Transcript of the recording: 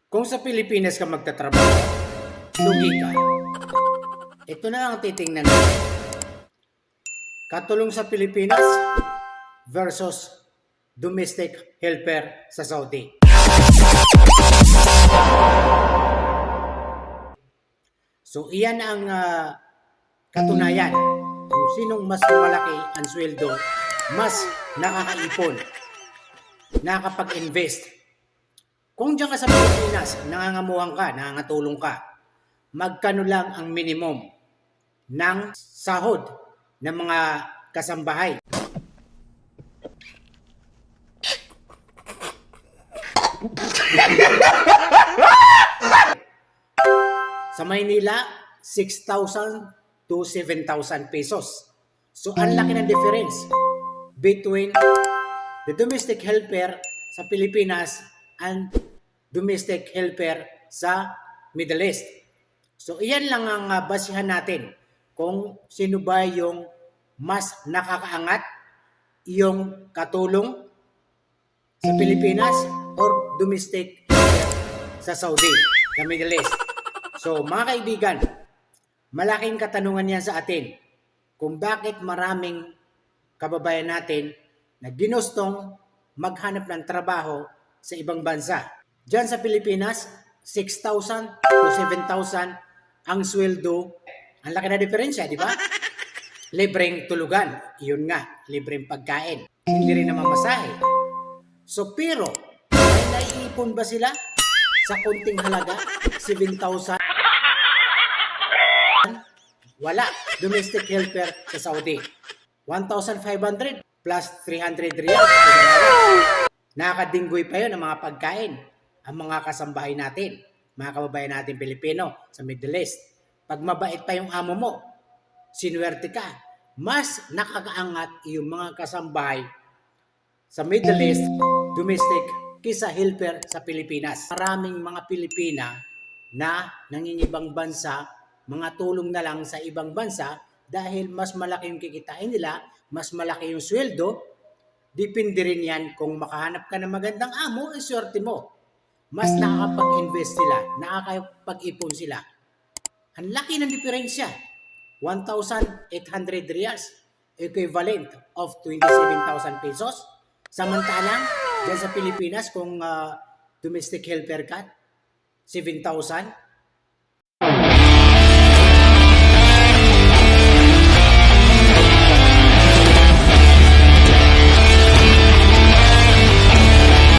Kung sa Pilipinas ka magtatrabaho, lugi ka. Ito na ang titingnan natin. Katulong sa Pilipinas versus domestic helper sa Saudi. So iyan ang katunayan kung sinong mas malaki ang sweldo, mas nakakaipon, nakakapag-invest. Kung diyan ka sa Pilipinas, nangangamuhan ka, nangangatulong ka, magkano lang ang minimum ng sahod ng mga kasambahay? Sa Maynila, 6,000 to 7,000 pesos. So, ang laki ng difference between the domestic helper sa Pilipinas and domestic helper sa Middle East. So, iyan lang ang basihan natin kung sino ba yung mas nakakaangat, yung katulong sa Pilipinas or domestic helper sa Saudi, sa Middle East. So, mga kaibigan, malaking katanungan yan sa atin kung bakit maraming kababayan natin na ginustong maghanap ng trabaho sa ibang bansa. Diyan sa Pilipinas, 6,000 to 7,000 ang sweldo. Ang laki na diferensya, di ba? Libreng tulugan. Yun nga, libreng pagkain. Hindi rin naman masahe. So, pero, may naiipon ba sila sa kunting halaga? 7,000? Wala. Domestic helper sa Saudi. 1,500 plus 300 riyals. Nakakadinggoy pa yun ang mga pagkain. Ang mga kasambahay natin, mga kababayan natin Pilipino sa Middle East. Pag mabait pa yung amo mo, sinuwerte ka, mas nakakaangat yung mga kasambahay sa Middle East, domestic, kisa helper sa Pilipinas. Maraming mga Pilipina na nangingibang bansa, mga tulong na lang sa ibang bansa dahil mas malaki yung kikitain nila, mas malaki yung sweldo. Depende rin yan kung makahanap ka ng magandang amo, swerte mo. Mas nakakapag-invest sila, nakakapag-ipon sila. Ang laki ng diferensya. 1,800 riyals, equivalent of 27,000 pesos. Samantalang, dyan sa Pilipinas, kung domestic helper ka, 7,000,